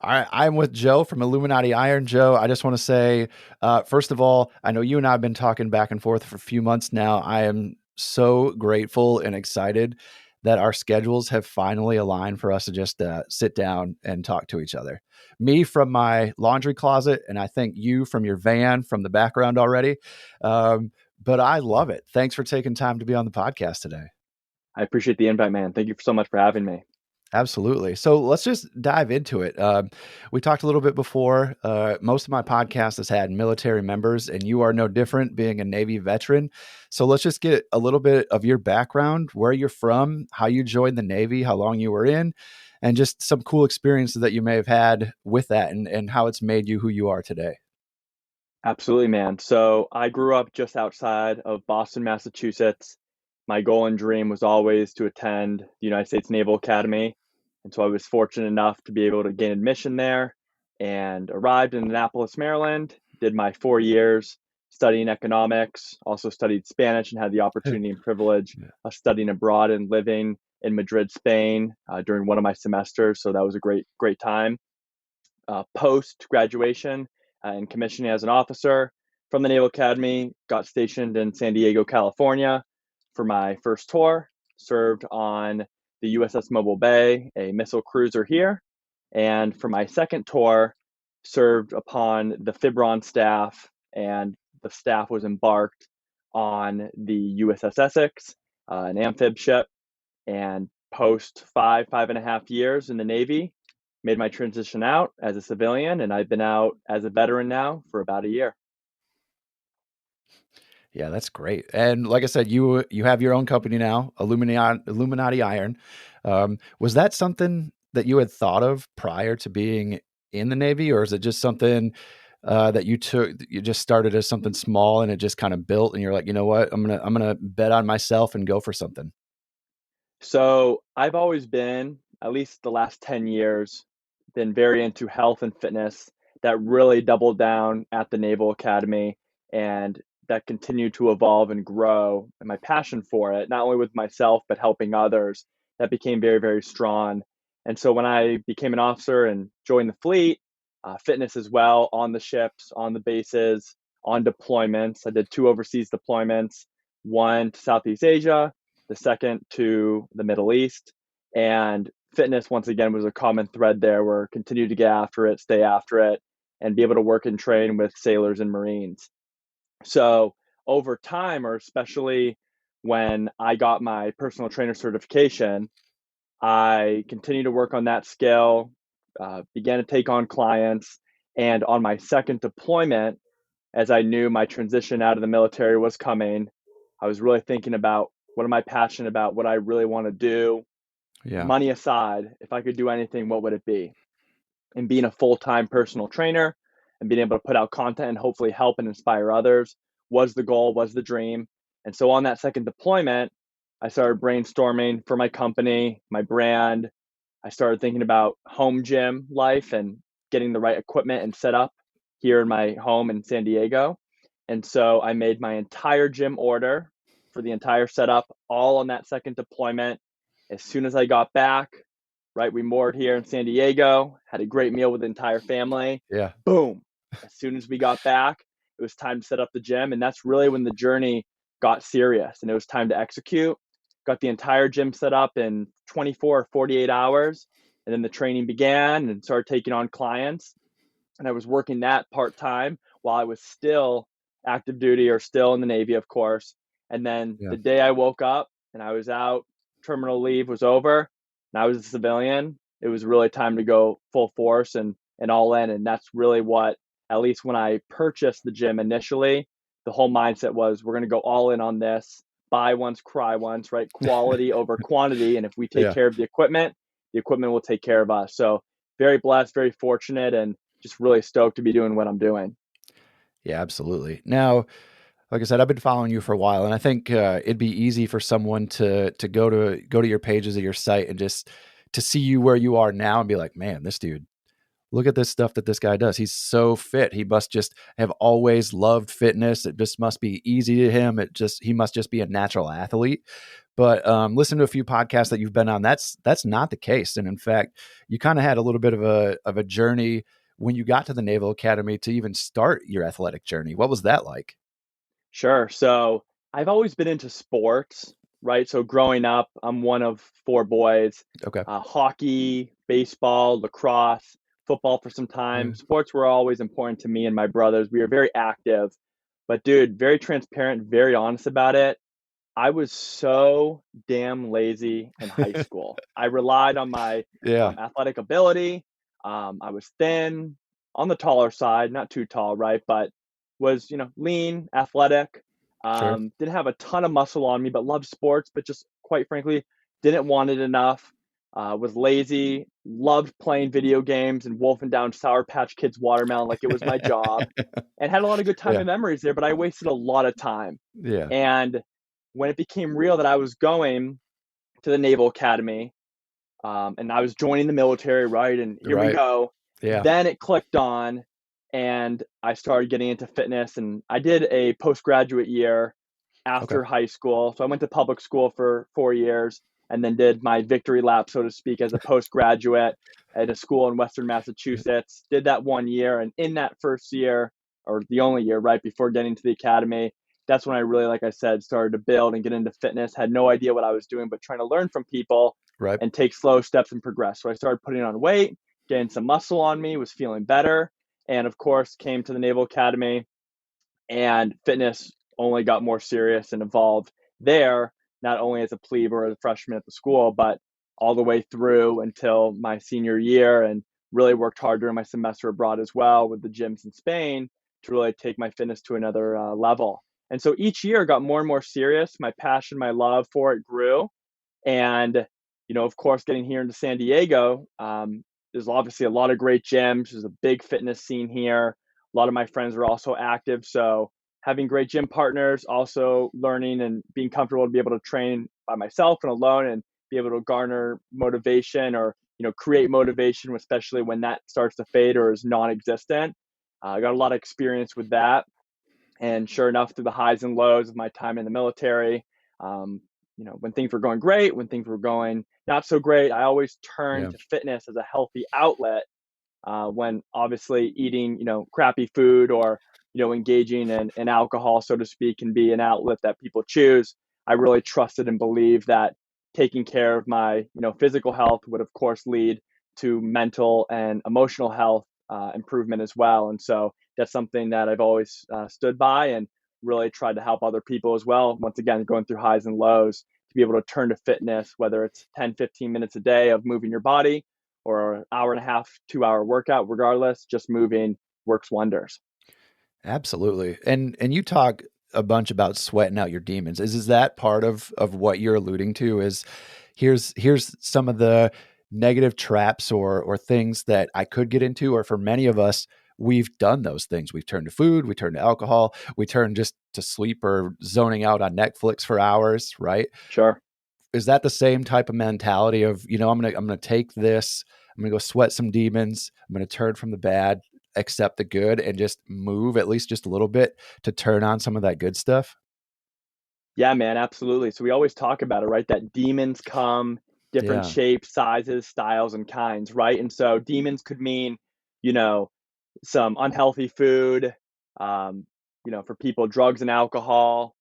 I'm with Joe from Illuminati Iron. Joe, I just want to say, first of all, I know you and I have been talking back and forth for a few months now. I am so grateful and excited that our schedules have finally aligned for us to just sit down and talk to each other. Me from my laundry closet, and I think you from your van from the background already. But I love it. Thanks for taking time to be on the podcast today. I appreciate the invite, man. Thank you so much for having me. Absolutely. So let's just dive into it. We talked a little bit before. Most of my podcast has had military members, and you are no different, being a Navy veteran. So let's just get a little bit of your background, where you're from, how you joined the Navy, how long you were in, and just some cool experiences that you may have had with that, and how it's made you who you are today. Absolutely, man. So I grew up just outside of Boston, Massachusetts. My goal and dream was always to attend the United States Naval Academy. And so I was fortunate enough to be able to gain admission there and arrived in Annapolis, Maryland, did my 4 years studying economics, also studied Spanish and had the opportunity and privilege Yeah. of studying abroad and living in Madrid, Spain during one of my semesters. So that was a great time. Post graduation and commissioning as an officer from the Naval Academy, got stationed in San Diego, California for my first tour, served on the USS Mobile Bay, a missile cruiser here. And for my second tour, served upon the Fibron staff, and the staff was embarked on the USS Essex, an amphib ship. And post 5.5 years in the Navy, made my transition out as a civilian, and I've been out as a veteran now for about a year. Yeah, that's great. And like I said, you have your own company now, Illuminati Iron. Was that something that you had thought of prior to being in the Navy, or is it just something that you just started as something small and it just kind of built, and you're like, you know what, I'm gonna bet on myself and go for something. So I've always been, at least the last 10 years, been very into health and fitness. That really doubled down at the Naval Academy, and that continued to evolve and grow. And my passion for it, not only with myself, but helping others, that became very strong. And so when I became an officer and joined the fleet, fitness as well on the ships, on the bases, on deployments. I did 2 overseas deployments, one to Southeast Asia, the second to the Middle East. And fitness, once again, was a common thread there, where continue to get after it, stay after it, and be able to work and train with sailors and Marines. So over time, or especially when I got my personal trainer certification, I continued to work on that skill, began to take on clients. And on my second deployment, as I knew my transition out of the military was coming, I was really thinking about, what am I passionate about, what I really want to do. Yeah. Money aside, if I could do anything, what would it be? And being a full-time personal trainer and being able to put out content and hopefully help and inspire others was the goal, was the dream. And so on that second deployment, I started brainstorming for my company, my brand. I started thinking about home gym life and getting the right equipment and setup here in my home in San Diego. And so I made my entire gym order for the entire setup all on that second deployment. As soon as I got back, right, we moored here in San Diego, had a great meal with the entire family. Yeah. Boom. As soon as we got back, it was time to set up the gym. And that's really when the journey got serious and it was time to execute. Got the entire gym set up in 24 or 48 hours. And then the training began and started taking on clients. And I was working that part time while I was still active duty, or still in the Navy, of course. And then Yeah. the day I woke up and I was out, terminal leave was over, and I was a civilian, it was really time to go full force and all in. And that's really what, at least when I purchased the gym initially, the whole mindset was, we're going to go all in on this, buy once, cry once, right? Quality over quantity. And if we take Yeah. care of the equipment will take care of us. So very blessed, very fortunate, and just really stoked to be doing what I'm doing. Yeah, absolutely. Now, like I said, I've been following you for a while, and I think it'd be easy for someone to go to your pages of your site and just to see you where you are now and be like, man, this dude look at this stuff that this guy does. He's so fit. He must just have always loved fitness. It just must be easy to him. He must just be a natural athlete. But listen to a few podcasts that you've been on. That's not the case. And in fact, you kind of had a little bit of a journey when you got to the Naval Academy to even start your athletic journey. What was that like? Sure. So I've always been into sports, right? So growing up, I'm one of four boys. Okay. Hockey, baseball, lacrosse, football for some Yeah. time. Sports were always important to me and my brothers. We were very active, but dude, very transparent, very honest about it. I was so damn lazy in high school. I relied on my Yeah. athletic ability. I was thin, on the taller side, not too tall, right? But was, lean, athletic. Sure. Didn't have a ton of muscle on me, but loved sports, but just quite frankly, didn't want it enough. Was lazy, loved playing video games and wolfing down Sour Patch Kids watermelon like it was my job, and had a lot of good time Yeah. and memories there, but I wasted a lot of time. Yeah. And when it became real that I was going to the Naval Academy, and I was joining the military, right? And here we Right. go. Yeah. Then it clicked on, and I started getting into fitness. And I did a postgraduate year Okay. after high school. So I went to public school for 4 years and then did my victory lap, so to speak, as a postgraduate at a school in Western Massachusetts. Did that 1 year. And in that first year, or the only year, right before getting to the academy, that's when I really, like I said, started to build and get into fitness. Had no idea what I was doing, but trying to learn from people Right. and take slow steps and progress. So I started putting on weight, getting some muscle on me, was feeling better. And of course, came to the Naval Academy, and fitness only got more serious and evolved there, not only as a plebe or as a freshman at the school, but all the way through until my senior year, and really worked hard during my semester abroad as well with the gyms in Spain to really take my fitness to another level. And so each year got more and more serious. My passion, my love for it grew. And, of course, getting here into San Diego, there's obviously a lot of great gyms. There's a big fitness scene here. A lot of my friends are also active. So having great gym partners, also learning and being comfortable to be able to train by myself and alone and be able to garner motivation or, create motivation, especially when that starts to fade or is non-existent. I got a lot of experience with that. And sure enough, through the highs and lows of my time in the military, when things were going great, when things were going not so great, I always turned Yeah. to fitness as a healthy outlet. When obviously eating, crappy food or, engaging in alcohol, so to speak, can be an outlet that people choose. I really trusted and believed that taking care of my, physical health would, of course, lead to mental and emotional health improvement as well. And so that's something that I've always stood by and really tried to help other people as well. Once again, going through highs and lows, to be able to turn to fitness, whether it's 10, 15 minutes a day of moving your body or an hour and a half, 2 hour workout, regardless, just moving works wonders. Absolutely. And you talk a bunch about sweating out your demons. Is that part of what you're alluding to? Is here's some of the negative traps or things that I could get into, or for many of us, we've done those things. We've turned to food, we turn to alcohol, we turn just to sleep or zoning out on Netflix for hours, right? Sure. Is that the same type of mentality of, I'm gonna take this, I'm gonna go sweat some demons, I'm gonna turn from the bad, accept the good, and just move at least just a little bit to turn on some of that good stuff? Yeah, man, absolutely. So we always talk about it, right? That demons come different Yeah. shapes, sizes, styles, and kinds, right? And so demons could mean, you know, some unhealthy food, um, for people, drugs and alcohol,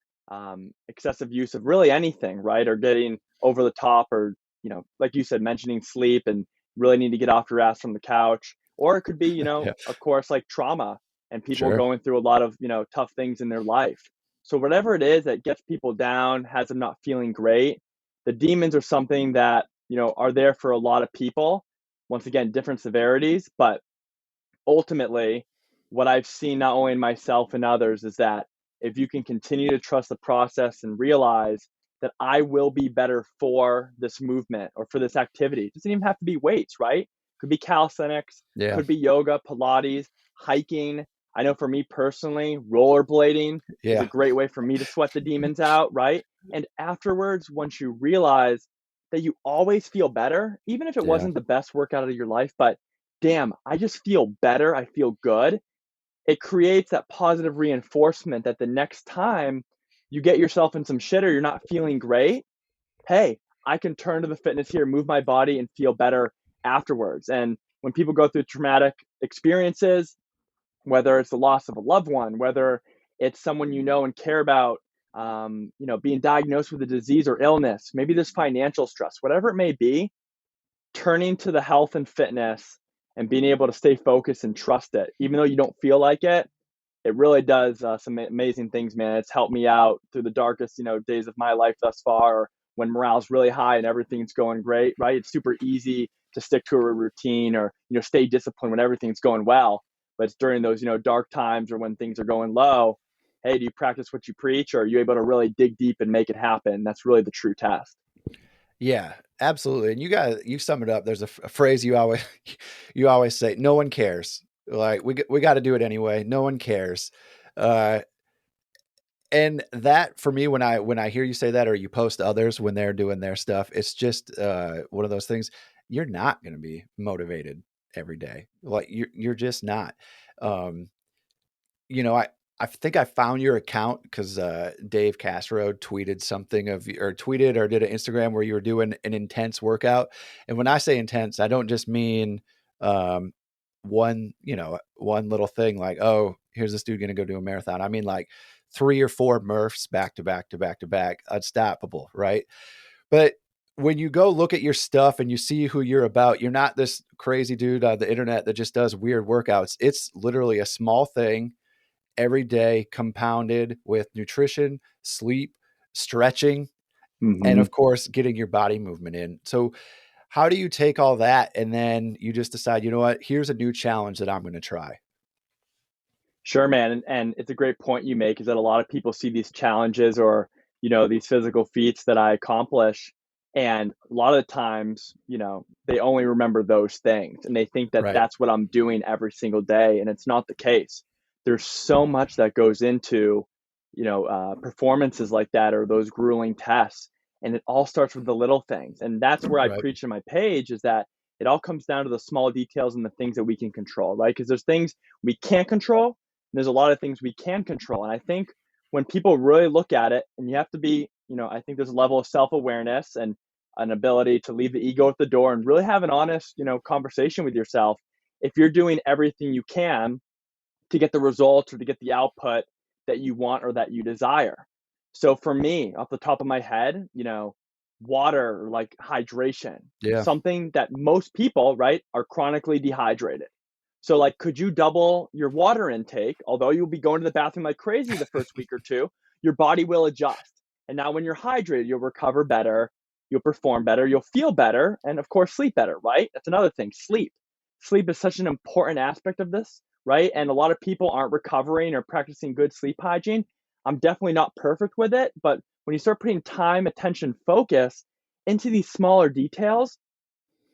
excessive use of really anything, right? Or getting over the top, or, like you said, mentioning sleep and really need to get off your ass from the couch. Or it could be, Yeah. of course, like trauma and people Sure. going through a lot of, tough things in their life. So whatever it is that gets people down, has them not feeling great, the demons are something that, are there for a lot of people. Once again, different severities, but ultimately, what I've seen not only in myself and others is that if you can continue to trust the process and realize that I will be better for this movement or for this activity, it doesn't even have to be weights, right? Could be calisthenics, Yeah. could be yoga, Pilates, hiking. I know for me personally, rollerblading is a Yeah. great way for me to sweat the demons out, right? And afterwards, once you realize that you always feel better, even if it Yeah. wasn't the best workout of your life, but damn, I just feel better. I feel good. It creates that positive reinforcement that the next time you get yourself in some shit or you're not feeling great, hey, I can turn to the fitness here, move my body, and feel better afterwards. And when people go through traumatic experiences, whether it's the loss of a loved one, whether it's someone you know and care about, being diagnosed with a disease or illness, maybe there's financial stress, whatever it may be, turning to the health and fitness and being able to stay focused and trust it, even though you don't feel like it really does some amazing things, man. It's helped me out through the darkest, days of my life thus far, when morale's really high and everything's going great, right? It's super easy to stick to a routine or, stay disciplined when everything's going well. But it's during those, dark times or when things are going low, hey, do you practice what you preach, or are you able to really dig deep and make it happen? That's really the true test. Yeah, absolutely. And you sum it up. There's a phrase you always you always say, no one cares. Like we got to do it anyway. No one cares. Uh and that for me, when I hear you say that, or you post others when they're doing their stuff, it's just one of those things. You're not going to be motivated every day. Like you're just not. Um I think I found your account because Dave Castro tweeted something or tweeted or did an Instagram where you were doing an intense workout. And when I say intense, I don't just mean um, one little thing like, oh, here's this dude going to go do a marathon. I mean like 3 or 4 Murphs back to back to back to back, unstoppable, right? But when you go look at your stuff and you see who you're about, you're not this crazy dude on the internet that just does weird workouts. It's literally a small thing every day, compounded with nutrition, sleep, stretching, and Mm-hmm. of course, getting your body movement in. So, how do you take all that and then you just decide, you know what, here's a new challenge that I'm going to try? Sure, man. And it's a great point you make, is that a lot of people see these challenges or, these physical feats that I accomplish. And a lot of the times, they only remember those things and they think that Right. that's what I'm doing every single day. And it's not the case. There's so much that goes into, performances like that or those grueling tests. And it all starts with the little things. And that's where I Right. preach in my page, is that it all comes down to the small details and the things that we can control, right? Because there's things we can't control, there's a lot of things we can control. And I think when people really look at it, and you have to be, I think there's a level of self awareness and an ability to leave the ego at the door and really have an honest, conversation with yourself. If you're doing everything you can to get the results or to get the output that you want or that you desire. So for me, off the top of my head, water, like hydration, Yeah. something that most people, right, are chronically dehydrated. So like, could you double your water intake? Although you'll be going to the bathroom like crazy the first week or two, your body will adjust. And now when you're hydrated, you'll recover better, you'll perform better, you'll feel better, and of course sleep better, right? That's another thing. Sleep is such an important aspect of this, right? And a lot of people aren't recovering or practicing good sleep hygiene. I'm definitely not perfect with it, but when you start putting time, attention, focus into these smaller details,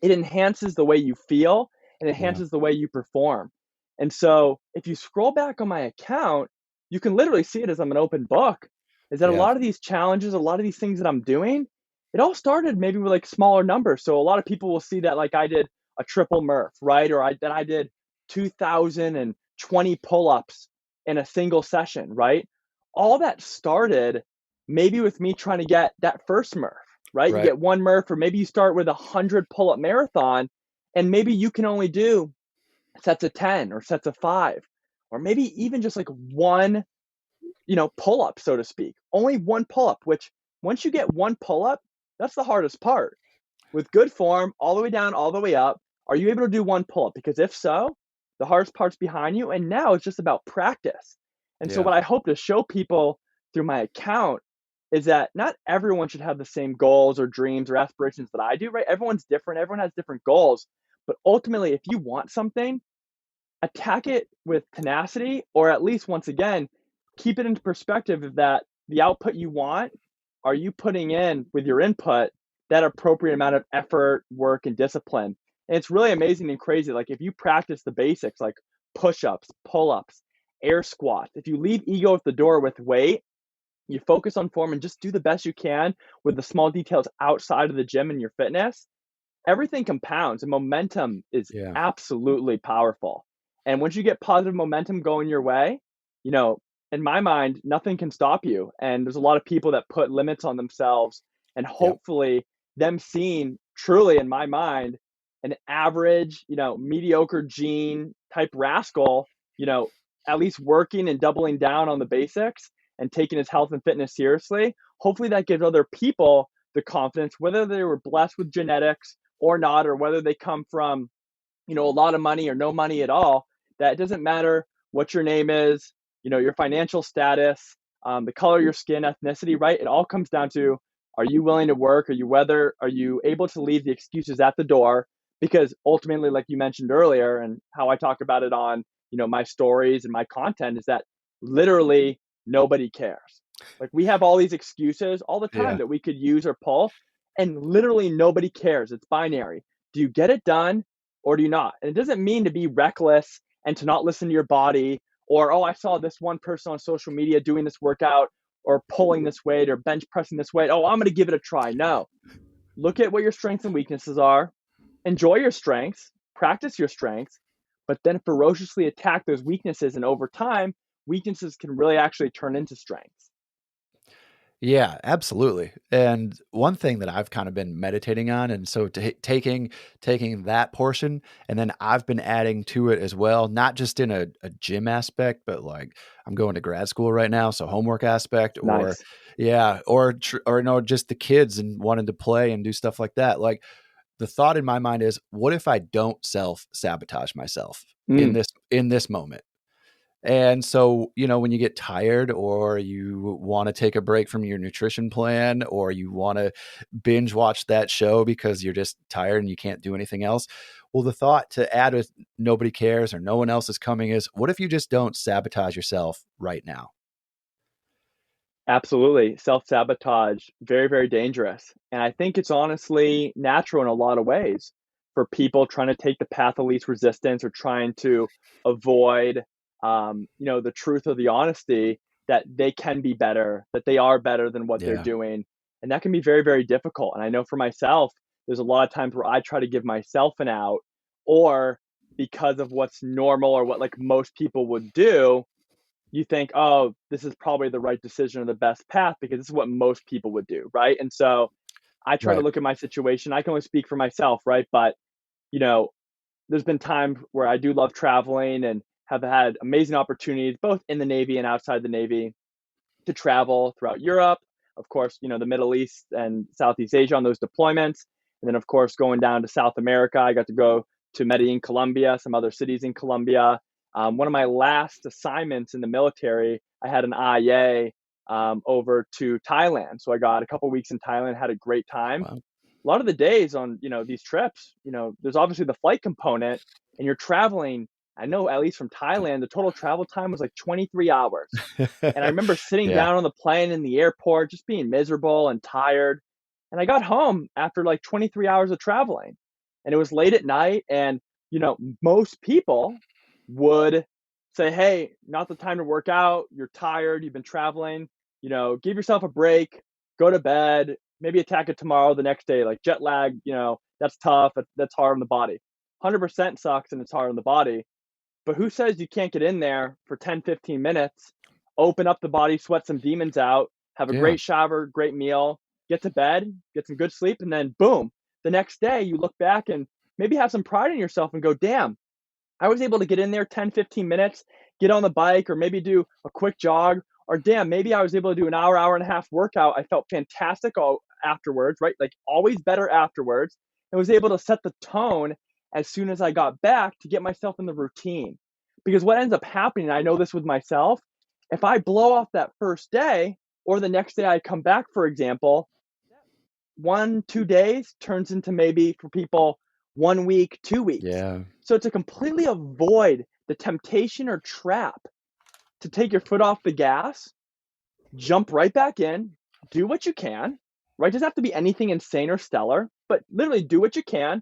it enhances the way you feel and Yeah. enhances the way you perform. And so if you scroll back on my account, you can literally see it as I'm an open book. Is that a Yeah. lot of these challenges, a lot of these things that I'm doing, it all started maybe with like smaller numbers. So a lot of people will see that like I did a triple Murph, right? Or that I did 2,020 pull-ups in a single session, right? All that started maybe with me trying to get that first Murph, right? You Right. get one Murph, or maybe you start with 100 pull-up marathon, and maybe you can only do sets of 10 or sets of 5, or maybe even just like one, pull up, so to speak. Only one pull up, which once you get one pull up, that's the hardest part. With good form, all the way down, all the way up, are you able to do one pull up? Because if so, the hardest part's behind you. And now it's just about practice. And so, Yeah. what I hope to show people through my account is that not everyone should have the same goals or dreams or aspirations that I do, right? Everyone's different, everyone has different goals. But ultimately, if you want something, attack it with tenacity, or at least once again, keep it into perspective of that the output you want, are you putting in with your input that appropriate amount of effort, work, and discipline? And it's really amazing and crazy. Like if you practice the basics like push-ups, pull-ups, air squats, if you leave ego at the door with weight, you focus on form and just do the best you can with the small details outside of the gym and your fitness, everything compounds and momentum is Yeah. absolutely powerful. And once you get positive momentum going your way, you know, in my mind, nothing can stop you. And there's a lot of people that put limits on themselves, and Yep. hopefully them seeing truly in my mind an average, mediocre gene type rascal, you know, at least working and doubling down on the basics and taking his health and fitness seriously. Hopefully that gives other people the confidence, whether they were blessed with genetics or not, or whether they come from, a lot of money or no money at all, that it doesn't matter what your name is, your financial status, the color of your skin, ethnicity, right? It all comes down to, are you willing to work? Are you able to leave the excuses at the door? Because ultimately, like you mentioned earlier, and how I talk about it on, my stories and my content, is that literally nobody cares. Like, we have all these excuses all the time Yeah. that we could use or pull, and literally nobody cares. It's binary. Do you get it done or do you not? And it doesn't mean to be reckless and to not listen to your body, or, oh, I saw this one person on social media doing this workout or pulling this weight or bench pressing this weight. Oh, I'm going to give it a try. No, look at what your strengths and weaknesses are, enjoy your strengths, practice your strengths, but then ferociously attack those weaknesses. And over time, weaknesses can really actually turn into strengths. Yeah, absolutely. And one thing that I've kind of been meditating on, and so taking that portion, and then I've been adding to it as well, not just in a gym aspect, but like I'm going to grad school right now, so homework aspect, or Nice. yeah, or no, just the kids and wanting to play and do stuff like that. Like the thought in my mind is, what if I don't self sabotage myself Mm, in this moment? And so, when you get tired or you want to take a break from your nutrition plan or you want to binge watch that show because you're just tired and you can't do anything else. Well, the thought to add with nobody cares or no one else is coming is, what if you just don't sabotage yourself right now? absolutely. Self sabotage, very, very dangerous. And I think it's honestly natural in a lot of ways for people trying to take the path of least resistance or trying to avoid, the truth or the honesty that they can be better, that they are better than what they're Yeah. doing. And that can be very, very difficult. And I know for myself, there's a lot of times where I try to give myself an out, or because of what's normal or what like most people would do, you think, oh, this is probably the right decision or the best path because this is what most people would do, right? And so I try to Right. look at my situation. I can only speak for myself, right? But, you know, there's been times where I do love traveling and have had amazing opportunities, both in the Navy and outside the Navy, to travel throughout Europe, of course, the Middle East and Southeast Asia on those deployments. And then, of course, going down to South America, I got to go to Medellin, Colombia, some other cities in Colombia. One of my last assignments in the military, I had an IA over to Thailand. So I got a couple weeks in Thailand, had a great time. Wow. A lot of the days on, these trips, there's obviously the flight component, and you're traveling. I know at least from Thailand, the total travel time was like 23 hours. And I remember sitting Yeah. down on the plane in the airport, just being miserable and tired. And I got home after like 23 hours of traveling. And it was late at night. And, most people would say, hey, not the time to work out. You're tired. You've been traveling. Give yourself a break, go to bed, maybe attack it tomorrow, the next day. Like jet lag, that's tough. That's hard on the body. 100% sucks and it's hard on the body. But who says you can't get in there for 10, 15 minutes, open up the body, sweat some demons out, have a Yeah. great shower, great meal, get to bed, get some good sleep, and then boom, the next day you look back and maybe have some pride in yourself and go, damn, I was able to get in there 10, 15 minutes, get on the bike, or maybe do a quick jog, or damn, maybe I was able to do an hour, hour and a half workout. I felt fantastic all afterwards, right? Like always better afterwards, and was able to set the tone as soon as I got back to get myself in the routine. Because what ends up happening, I know this with myself, if I blow off that first day or the next day I come back, for example, 1, 2 days turns into maybe for people 1 week, 2 weeks. Yeah. So to completely avoid the temptation or trap to take your foot off the gas, jump right back in, do what you can, right? It doesn't have to be anything insane or stellar, but literally do what you can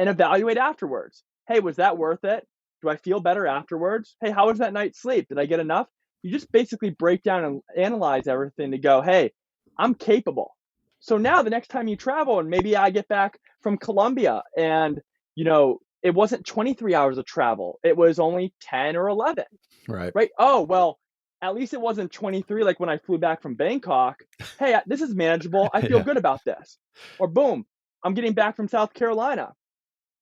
and evaluate afterwards. Hey, was that worth it? Do I feel better afterwards? Hey, how was that night's sleep? Did I get enough? You just basically break down and analyze everything to go, hey, I'm capable. So now the next time you travel, and maybe I get back from Colombia and, it wasn't 23 hours of travel, it was only 10 or 11, Right. right? Oh, well, at least it wasn't 23 like when I flew back from Bangkok. Hey, this is manageable. I feel Yeah. good about this. Or boom, I'm getting back from South Carolina.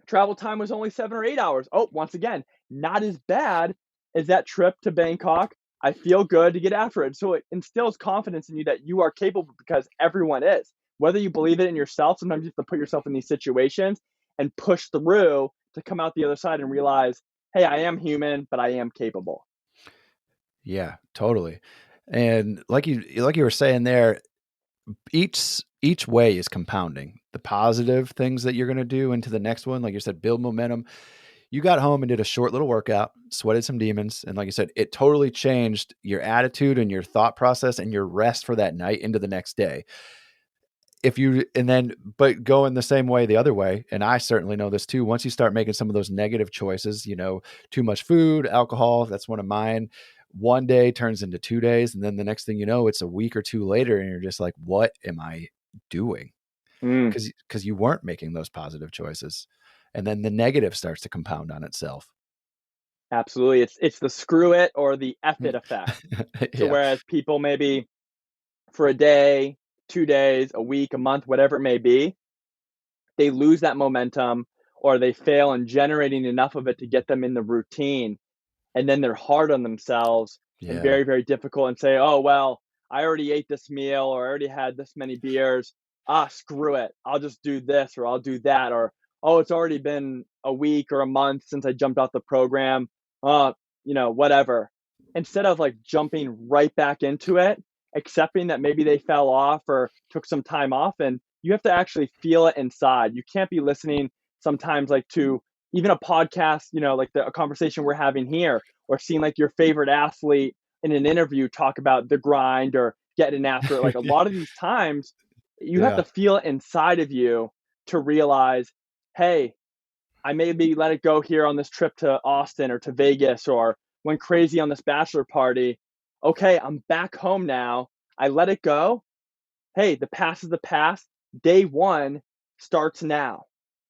Travel time was only 7 or 8 hours. Oh, once again, not as bad as that trip to Bangkok. I feel good to get after it. So it instills confidence in you that you are capable because everyone is. Whether you believe it in yourself, sometimes you have to put yourself in these situations and push through to come out the other side and realize, hey, I am human, but I am capable. Yeah, totally. And like you were saying there, each way is compounding. The positive things that you're going to do into the next one, like you said, build momentum. You got home and did a short little workout, sweated some demons, and like you said, it totally changed your attitude and your thought process and your rest for that night into the next day. If you and then but going the same way the other way, and I certainly know this too, once you start making some of those negative choices, too much food, alcohol, that's one of mine. One day turns into 2 days, and then the next thing you know, it's a week or two later, and you're just like, what am I doing? Mm, Because you weren't making those positive choices. And then the negative starts to compound on itself. absolutely. It's the screw it or the F it effect. So Yeah. whereas people maybe for a day, 2 days, a week, a month, whatever it may be, they lose that momentum or they fail in generating enough of it to get them in the routine. And then they're hard on themselves and Yeah. very, very difficult and say, oh, well, I already ate this meal or I already had this many beers. Ah, screw it. I'll just do this or I'll do that. Or, oh, it's already been a week or a month since I jumped out the program. Uh, whatever. Instead of like jumping right back into it, accepting that maybe they fell off or took some time off, and you have to actually feel it inside. You can't be listening sometimes like to even a podcast, like a conversation we're having here, or seeing like your favorite athlete in an interview talk about the grind or getting after it. Like a lot of these times, you have Yeah. to feel it inside of you to realize, hey, I maybe let it go here on this trip to Austin or to Vegas or went crazy on this bachelor party. Okay, I'm back home now. I let it go. Hey, the past is the past. Day one starts now.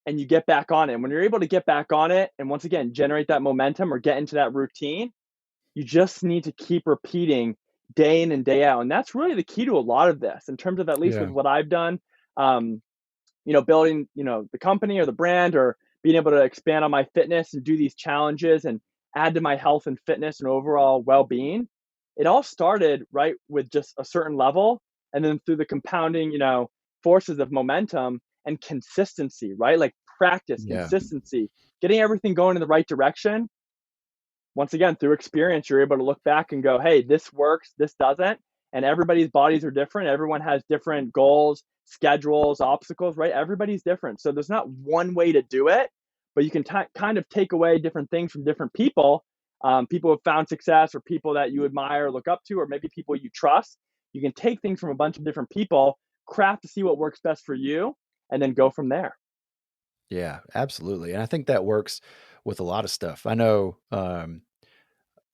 And you get back on it. And when you're able to get back on it and once again generate that momentum or get into that routine, you just need to keep repeating day in and day out. And that's really the key to a lot of this in terms of at least with Yeah. what I've done. Um, building, the company or the brand or being able to expand on my fitness and do these challenges and add to my health and fitness and overall well-being. It all started right with just a certain level. And then through the compounding, forces of momentum and consistency, right? Like practice, Yeah. consistency, getting everything going in the right direction. Once again, through experience, you're able to look back and go, hey, this works, this doesn't. And everybody's bodies are different. Everyone has different goals, schedules, obstacles, right? Everybody's different. So there's not one way to do it, but you can kind of take away different things from different people, people who have found success or people that you admire, look up to, or maybe people you trust. You can take things from a bunch of different people, craft to see what works best for you, and then go from there. Yeah, absolutely. And I think that works with a lot of stuff. I know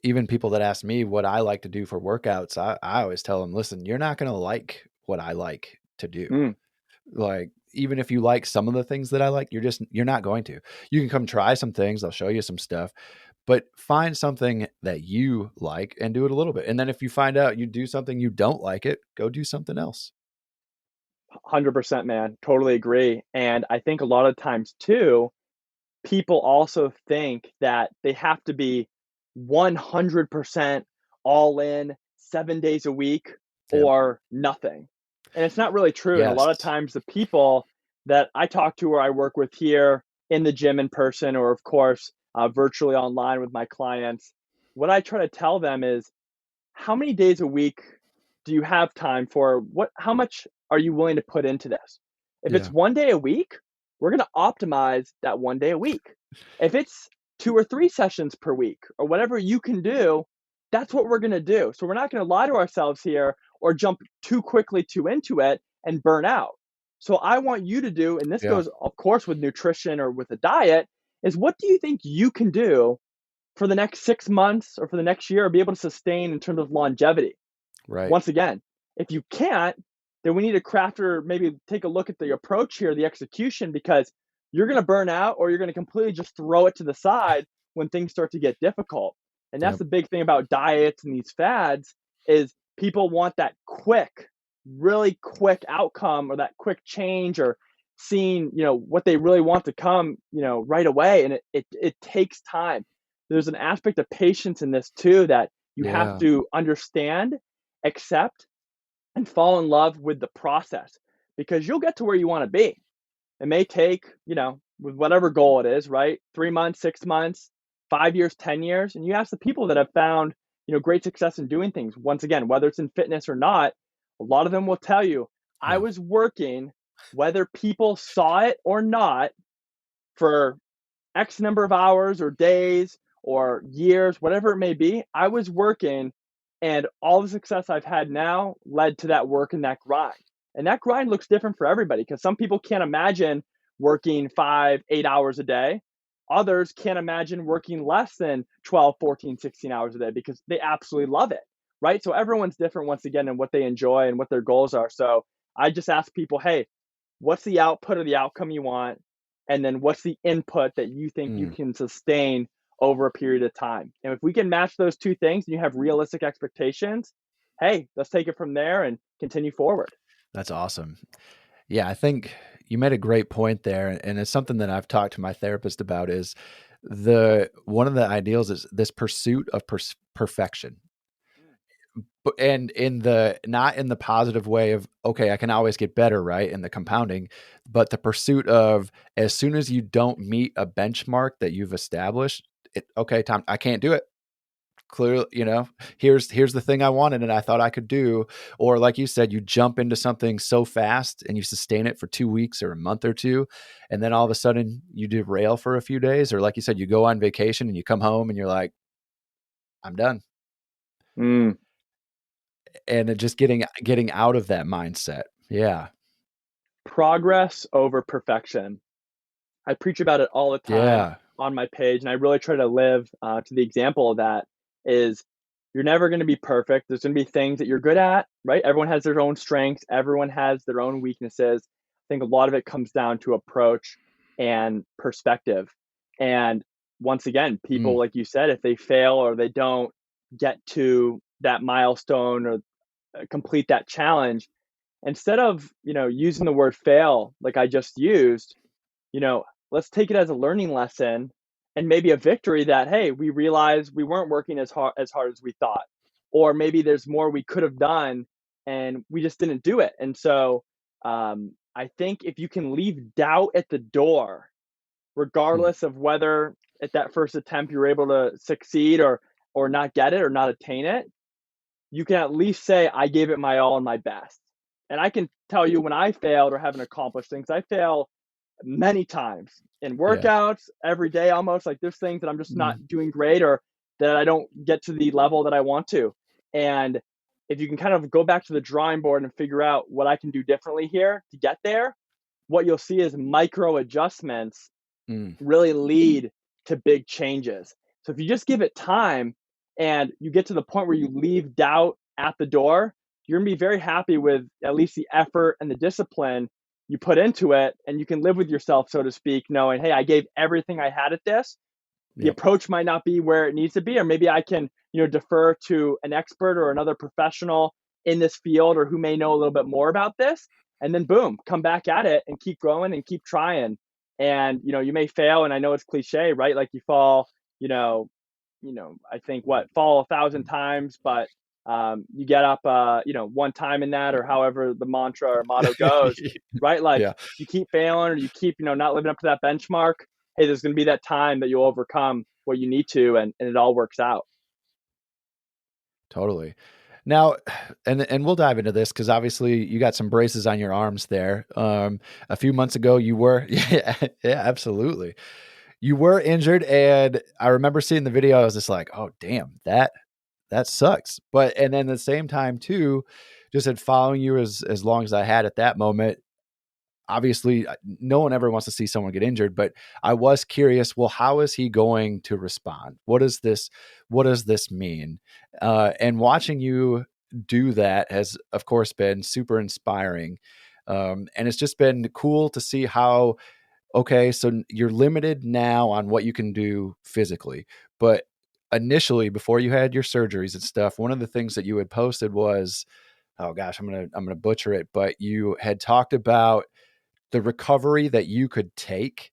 even people that ask me what I like to do for workouts, I always tell them, listen, you're not going to like what I like to do. Mm, Like, even if you like some of the things that I like, you're not going to. You can come try some things. I'll show you some stuff, but find something that you like and do it a little bit. And then if you find out you do something you don't like it, go do something else. 100%, man. Totally agree. And I think a lot of times too, people also think that they have to be 100% all in 7 days a week Yep. or nothing. And it's not really true. And a Yes. lot of times, the people that I talk to or I work with here in the gym in person, or of course, virtually online with my clients, what I try to tell them is how many days a week do you have time for how much are you willing to put into this? If it's Yeah. one day a week, we're going to optimize that one day a week. If it's 2 or 3 sessions per week or whatever you can do, that's what we're going to do. So we're not going to lie to ourselves here or jump too quickly too into it and burn out. So I want you to do, and this Yeah. goes of course with nutrition or with a diet, is what do you think you can do for the next 6 months or for the next year, or be able to sustain in terms of longevity? Right. Once again, if you can't, then we need to craft or maybe take a look at the approach here, the execution, because you're going to burn out or you're going to completely just throw it to the side when things start to get difficult. And that's Yep. the big thing about diets and these fads is people want that quick, really quick outcome or that quick change or seeing, what they really want to come, right away. And it takes time. There's an aspect of patience in this too that you have Yeah. to understand, accept, and fall in love with the process because you'll get to where you want to be. It may take, with whatever goal it is, right? 3 months, 6 months, 5 years, 10 years. And you ask the people that have found, great success in doing things. Once again, whether it's in fitness or not, a lot of them will tell you, I Yeah. was working, whether people saw it or not, for X number of hours or days or years, whatever it may be, I was working and all the success I've had now led to that work and that grind. And that grind looks different for everybody because some people can't imagine working 5, 8 hours a day. Others can't imagine working less than 12, 14, 16 hours a day because they absolutely love it. Right. So everyone's different once again in what they enjoy and what their goals are. So I just ask people, hey, what's the output or the outcome you want? And then what's the input that you think you Mm, can sustain over a period of time? And if we can match those two things and you have realistic expectations, hey, let's take it from there and continue forward. that's awesome. Yeah, I think you made a great point there, and it's something that I've talked to my therapist about is the one of the ideals is this pursuit of perfection. And in the not in the positive way of okay, I can always get better, right? In the compounding, but the pursuit of as soon as you don't meet a benchmark that you've established, okay, Tom, I can't do it. Clearly, here's the thing I wanted and I thought I could do. Or like you said, you jump into something so fast and you sustain it for 2 weeks or a month or two, and then all of a sudden you derail for a few days, or like you said, you go on vacation and you come home and you're like, I'm done. Mm, And it just getting out of that mindset. Yeah. progress over perfection. I preach about it all the time Yeah. on my page, and I really try to live to the example of that is you're never going to be perfect. There's going to be things that you're good at, right? Everyone has their own strengths. Everyone has their own weaknesses. I think a lot of it comes down to approach and perspective. And once again, people, Mm, like you said, if they fail or they don't get to that milestone or complete that challenge, instead of, using the word fail like I just used, you know, let's take it as a learning lesson and maybe a victory that, hey, we realized we weren't working as hard as we thought. Or maybe there's more we could have done and we just didn't do it. And so I think if you can leave doubt at the door, mm, regardless of whether at that first attempt you're able to succeed or not get it or not attain it, you can at least say, I gave it my all and my best. And I can tell you when I failed or haven't accomplished things, I fail many times in yeah. workouts every day almost. Like there's things that I'm just Mm, not doing great or that I don't get to the level that I want to. And if you can kind of go back to the drawing board and figure out what I can do differently here to get there, what you'll see is micro adjustments mm, really lead to big changes. So if you just give it time and you get to the point where you leave doubt at the door, you're going to be very happy with at least the effort and the discipline you put into it. And you can live with yourself, so to speak, knowing, hey, I gave everything I had at this. The yep. approach might not be where it needs to be, or maybe I can, defer to an expert or another professional in this field or who may know a little bit more about this. And then boom, come back at it and keep growing and keep trying. And you may fail, and I know it's cliche, right? Like you fall, I think what fall 1,000 times, but you get up, one time in that, or however the mantra or motto goes, right? Like Yeah, you keep failing, or you keep, not living up to that benchmark. Hey, there's going to be that time that you'll overcome what you need to, and it all works out. totally. Now, and we'll dive into this because obviously you got some braces on your arms there. A few months ago, you were, yeah, yeah, absolutely. You were injured, and I remember seeing the video. I was just like, "Oh, damn, that sucks." But and then at the same time too, just in following you as long as I had at that moment, obviously no one ever wants to see someone get injured, but I was curious, well, how is he going to respond? What does this mean? And watching you do that has, of course, been super inspiring. And it's just been cool to see how, okay, so you're limited now on what you can do physically, but initially, before you had your surgeries and stuff, one of the things that you had posted was, oh gosh, I'm gonna butcher it, but you had talked about the recovery that you could take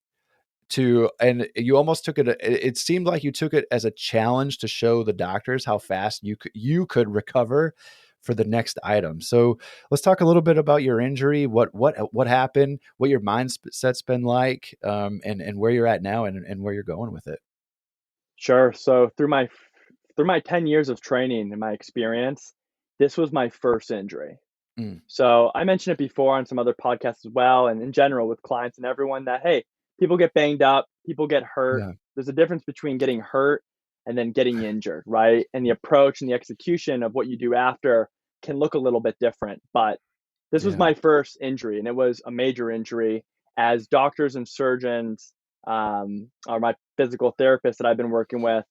to, and you almost took it seemed like you took it as a challenge to show the doctors how fast you could recover for the next item. So let's talk a little bit about your injury, what happened, what your mindset's been like, and where you're at now, and where you're going with it. Sure. So through my 10 years of training and my experience, this was my first injury. Mm, So I mentioned it before on some other podcasts as well, and in general with clients and everyone that, hey, people get banged up, people get hurt. yeah, There's a difference between getting hurt and then getting injured, right? And the approach and the execution of what you do after can look a little bit different. But this was yeah. my first injury, and it was a major injury. As doctors and surgeons, or my physical therapists that I've been working with,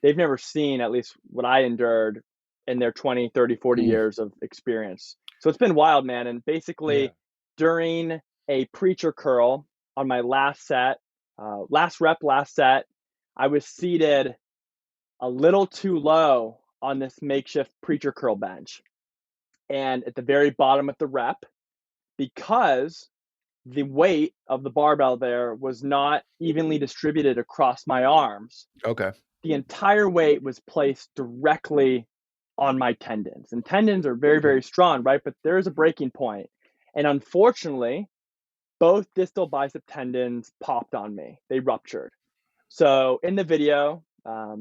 they've never seen at least what I endured in their 20, 30, 40 Mm, years of experience. So it's been wild, man. And yeah. basically, during a preacher curl on my last set, last rep, last set, I was seated a little too low on this makeshift preacher curl bench. And at the very bottom of the rep, because the weight of the barbell there was not evenly distributed across my arms, Okay. the entire weight was placed directly on my tendons. And tendons are very, Yeah. very strong, right? But there is a breaking point. And unfortunately, both distal bicep tendons popped on me. They ruptured. So in the video,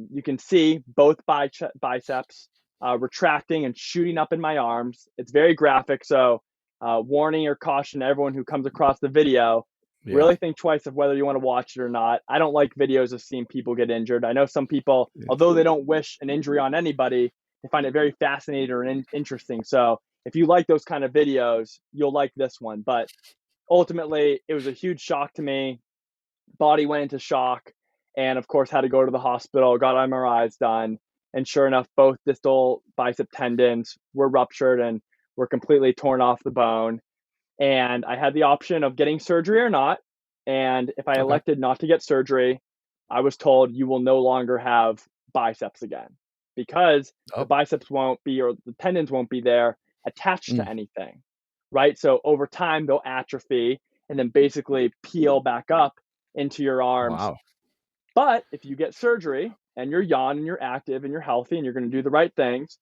you can see both biceps retracting and shooting up in my arms. It's very graphic. So warning or caution to everyone who comes across the video, Yeah. really think twice of whether you want to watch it or not. I don't like videos of seeing people get injured. I know some people, Yeah. although they don't wish an injury on anybody, they find it very fascinating or interesting. So if you like those kind of videos, you'll like this one. But ultimately, it was a huge shock to me. Body went into shock, and of course had to go to the hospital, got MRIs done, and sure enough, both distal bicep tendons were ruptured and were completely torn off the bone. And I had the option of getting surgery or not. And if I Okay. elected not to get surgery, I was told you will no longer have biceps again, because the Oh. biceps won't be, or the tendons won't be there attached to Mm, anything, right? So over time, they'll atrophy and then basically peel back up into your arms. wow. But if you get surgery and you're young and you're active and you're healthy and you're going to do the right things,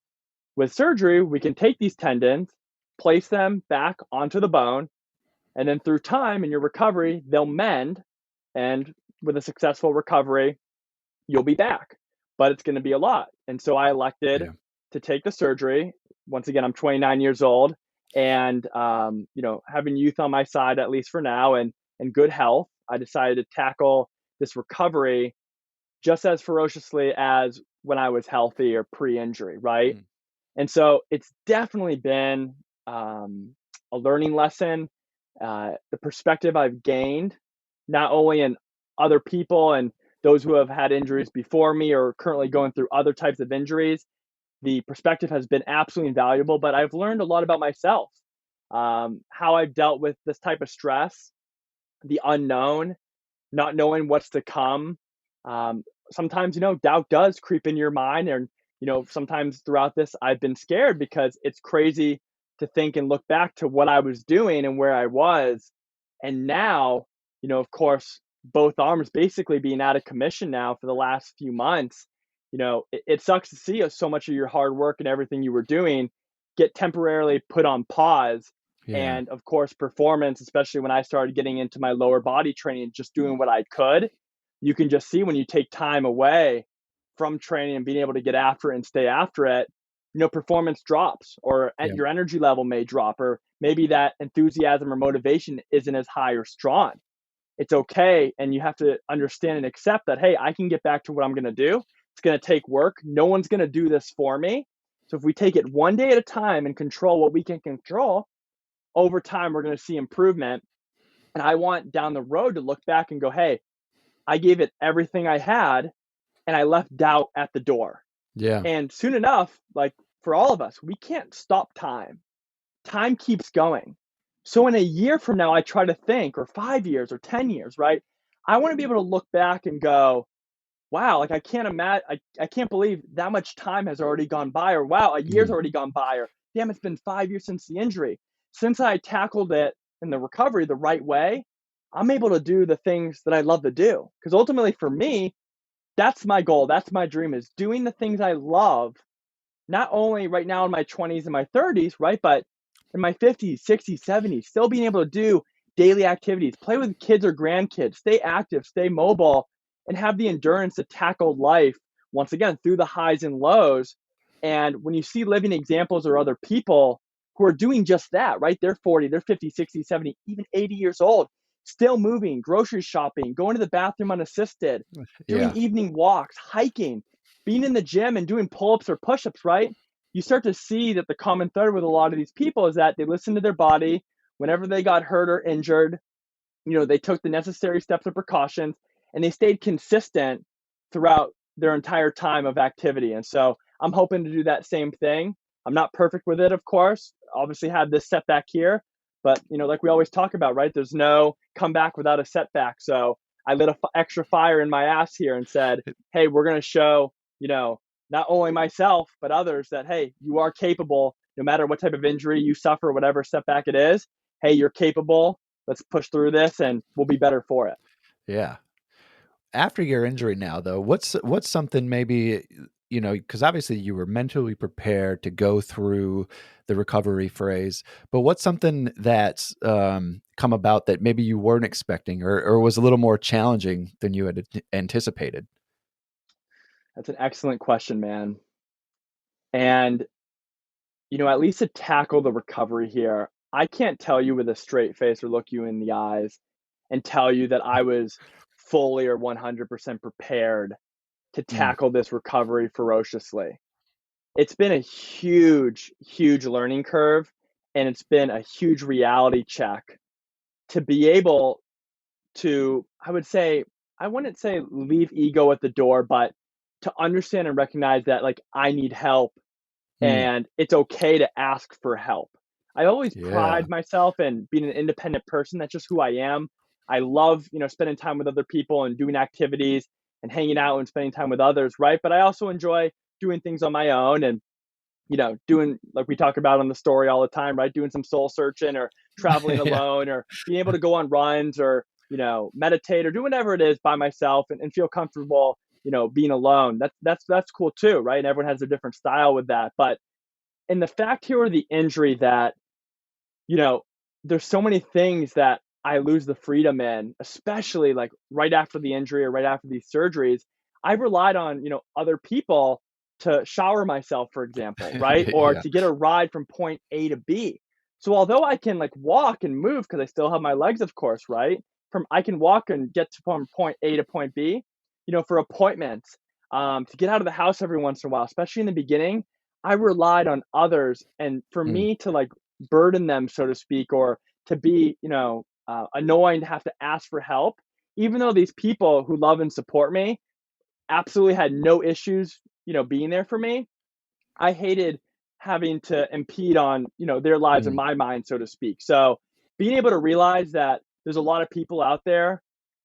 with surgery, we can take these tendons, place them back onto the bone, and then through time and your recovery, they'll mend. And with a successful recovery, you'll be back. But it's going to be a lot. And so I elected Yeah. to take the surgery. Once again, I'm 29 years old, and having youth on my side, at least for now, and good health, I decided to tackle this recovery just as ferociously as when I was healthy or pre-injury, right? Mm, And so it's definitely been a learning lesson. The perspective I've gained, not only in other people and those who have had injuries before me or currently going through other types of injuries, the perspective has been absolutely invaluable. But I've learned a lot about myself, how I've dealt with this type of stress, the unknown, not knowing what's to come. Sometimes, doubt does creep in your mind. And, sometimes throughout this, I've been scared because it's crazy to think and look back to what I was doing and where I was. And now, of course, both arms basically being out of commission now for the last few months, it sucks to see so much of your hard work and everything you were doing get temporarily put on pause. yeah. And of course, performance, especially when I started getting into my lower body training, just doing what I could, you can just see when you take time away from training and being able to get after it and stay after it, performance drops, or Yeah. your energy level may drop, or maybe that enthusiasm or motivation isn't as high or strong. It's okay. And you have to understand and accept that, hey, I can get back to what I'm going to do. It's going to take work. No one's going to do this for me. So if we take it one day at a time and control what we can control, over time, we're going to see improvement. And I want down the road to look back and go, hey, I gave it everything I had and I left doubt at the door. Yeah. And soon enough, like for all of us, we can't stop time. Time keeps going. So in a year from now, I try to think, or 5 years or 10 years, right? I want to be able to look back and go, wow, like I can't imagine, I can't believe that much time has already gone by, or wow, a year's Mm. already gone by, or damn, it's been 5 years since the injury. Since I tackled it in the recovery the right way, I'm able to do the things that I love to do. Because ultimately for me, that's my goal. That's my dream, is doing the things I love, not only right now in my 20s and my 30s, right? But in my 50s, 60s, 70s, still being able to do daily activities, play with kids or grandkids, stay active, stay mobile, and have the endurance to tackle life once again through the highs and lows. And when you see living examples or other people who are doing just that, right? They're 40, they're 50, 60, 70, even 80 years old, still moving, grocery shopping, going to the bathroom unassisted, doing Yeah. evening walks, hiking, being in the gym and doing pull-ups or push-ups, right? You start to see that the common thread with a lot of these people is that they listen to their body. Whenever they got hurt or injured, they took the necessary steps and precautions, and they stayed consistent throughout their entire time of activity. And so I'm hoping to do that same thing. I'm not perfect with it, of course. Obviously had this setback here, but like we always talk about, right? There's no comeback without a setback. So I lit a extra fire in my ass here and said, hey, we're going to show, not only myself, but others that, hey, you are capable, no matter what type of injury you suffer, whatever setback it is. Hey, you're capable. Let's push through this and we'll be better for it. Yeah. After your injury now, though, what's something maybe, because obviously you were mentally prepared to go through the recovery phase, but what's something that's come about that maybe you weren't expecting, or was a little more challenging than you had anticipated? That's an excellent question, man. And, at least to tackle the recovery here, I can't tell you with a straight face or look you in the eyes and tell you that I was fully or 100% prepared to Mm. tackle this recovery ferociously. It's been a huge, huge learning curve, and it's been a huge reality check to be able to, I wouldn't say leave ego at the door, but to understand and recognize that like I need help Mm. and it's okay to ask for help. I always Yeah. pride myself in being an independent person. That's just who I am. I love, spending time with other people and doing activities and hanging out and spending time with others, right? But I also enjoy doing things on my own and doing like we talk about on the story all the time, right? Doing some soul searching or traveling Yeah. alone or being able to go on runs or, meditate or do whatever it is by myself and feel comfortable, being alone. That's cool too, right? And everyone has a different style with that. But in the fact here of the injury that, you know, there's so many things that I lose the freedom in, especially like right after the injury or right after these surgeries. I've relied on, other people to shower myself, for example, right? Or Yeah. to get a ride from point A to B. So although I can like walk and move because I still have my legs, of course, right? I can walk and get from point A to point B, for appointments, to get out of the house every once in a while, especially in the beginning, I relied on others. And for Mm. me to like burden them, so to speak, or to be, annoying to have to ask for help, even though these people who love and support me absolutely had no issues, being there for me. I hated having to impede on, their lives and Mm. my mind, so to speak. So being able to realize that there's a lot of people out there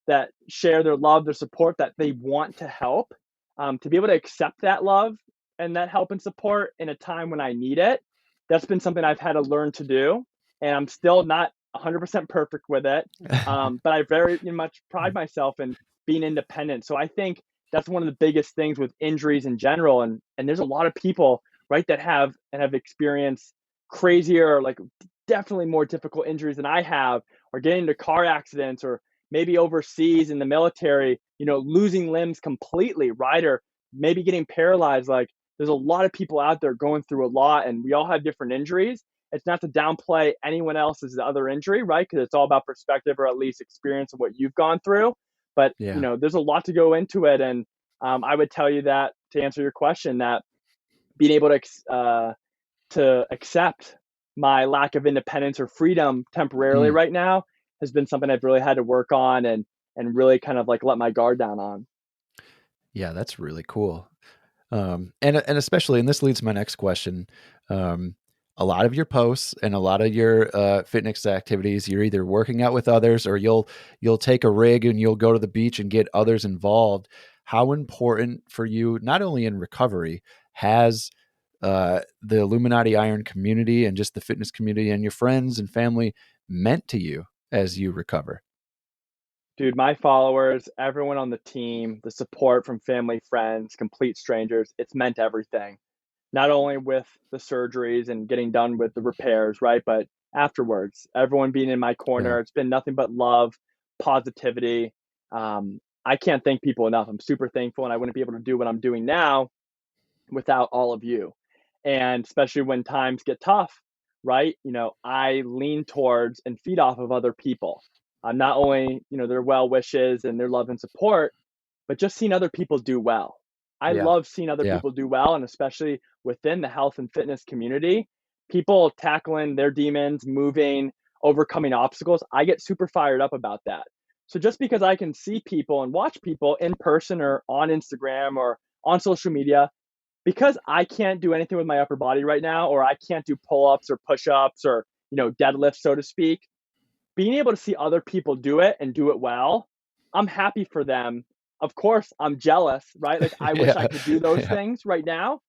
that share their love, their support, that they want to help, to be able to accept that love and that help and support in a time when I need it, that's been something I've had to learn to do. And I'm still not 100% perfect with it. But I very much pride myself in being independent. So I think that's one of the biggest things with injuries in general. And there's a lot of people, right, that have experienced crazier, like definitely more difficult injuries than I have, or getting into car accidents, or maybe overseas in the military, losing limbs completely, right? Or maybe getting paralyzed. Like there's a lot of people out there going through a lot, and we all have different injuries. It's not to downplay anyone else's other injury, right? Because it's all about perspective, or at least experience of what you've gone through. But Yeah. there's a lot to go into it, and I would tell you that to answer your question, that being able to accept my lack of independence or freedom temporarily Mm. right now has been something I've really had to work on and really kind of like let my guard down on. Yeah, that's really cool. And especially, and this leads to my next question. Um, a lot of your posts and a lot of your fitness activities, you're either working out with others or you'll take a rig and you'll go to the beach and get others involved. How important for you, not only in recovery, has the Illuminati Iron community and just the fitness community and your friends and family meant to you as you recover? Dude, my followers, everyone on the team, the support from family, friends, complete strangers, it's meant everything. Not only with the surgeries and getting done with the repairs, right? But afterwards, everyone being in my Yeah, corner, it's been nothing but love, positivity. I can't thank people enough. I'm super thankful, and I wouldn't be able to do what I'm doing now without all of you. And especially when times get tough, right? I lean towards and feed off of other people. Not only, their well wishes and their love and support, but just seeing other people do well. I yeah, love seeing other yeah. people do well, and especially within the health and fitness community, people tackling their demons, moving, overcoming obstacles. I get super fired up about that. So just because I can see people and watch people in person or on Instagram or on social media, because I can't do anything with my upper body right now, or I can't do pull-ups or push-ups or, deadlifts, so to speak, being able to see other people do it and do it well, I'm happy for them. Of course, I'm jealous, right? Like I wish I Yeah, could do those yeah, things right now,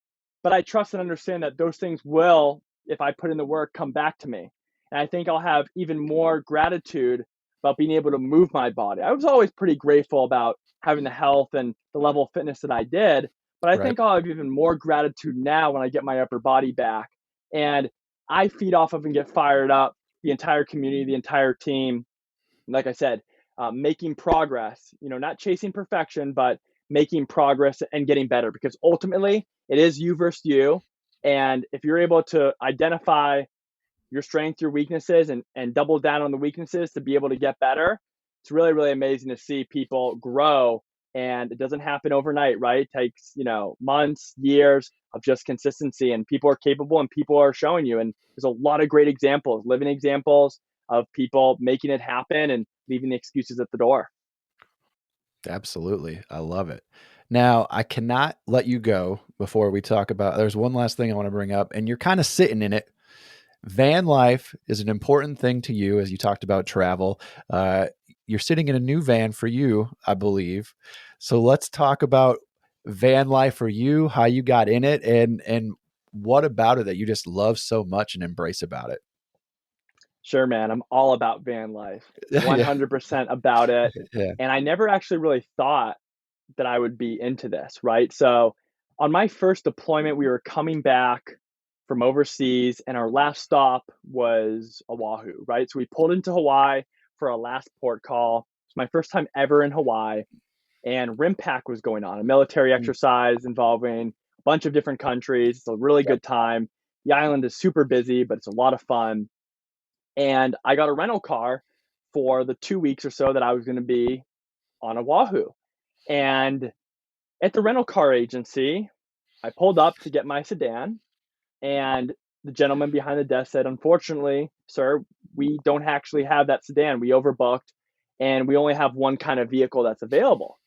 but I trust and understand that those things will, if I put in the work, come back to me. And I think I'll have even more gratitude about being able to move my body. I was always pretty grateful about having the health and the level of fitness that I did, but I right. think I'll have even more gratitude now when I get my upper body back. And I feed off of and get fired up the entire community, the entire team. Like I said, making progress, not chasing perfection, but making progress and getting better because ultimately it is you versus you. And if you're able to identify your strengths, your weaknesses, and double down on the weaknesses to be able to get better, it's really, really amazing to see people grow. And it doesn't happen overnight, right? It takes, months, years of just consistency, and people are capable and people are showing you. And there's a lot of great examples, living examples of people making it happen and leaving the excuses at the door. Absolutely. I love it. Now, I cannot let you go before we talk about there's one last thing I want to bring up, and you're kind of sitting in it. Van life is an important thing to you, as you talked about travel. Uh, you're sitting in a new van for you, I believe. So let's talk about van life for you, how you got in it, and what about it that you just love so much and embrace about it. Sure, man. I'm all about van life, Yeah, 100% about it. yeah. And I never actually really thought that I would be into this, right? So on my first deployment, we were coming back from overseas, and our last stop was Oahu, right? So we pulled into Hawaii for our last port call. It's my first time ever in Hawaii, and RIMPAC was going on, a military Mm, exercise involving a bunch of different countries. It's a really yep. good time. The island is super busy, but it's a lot of fun. And I got a rental car for the 2 weeks or so that I was going to be on Oahu. And at the rental car agency, I pulled up to get my sedan, and the gentleman behind the desk said, "Unfortunately, sir, we don't actually have that sedan. We overbooked, and we only have one kind of vehicle that's available."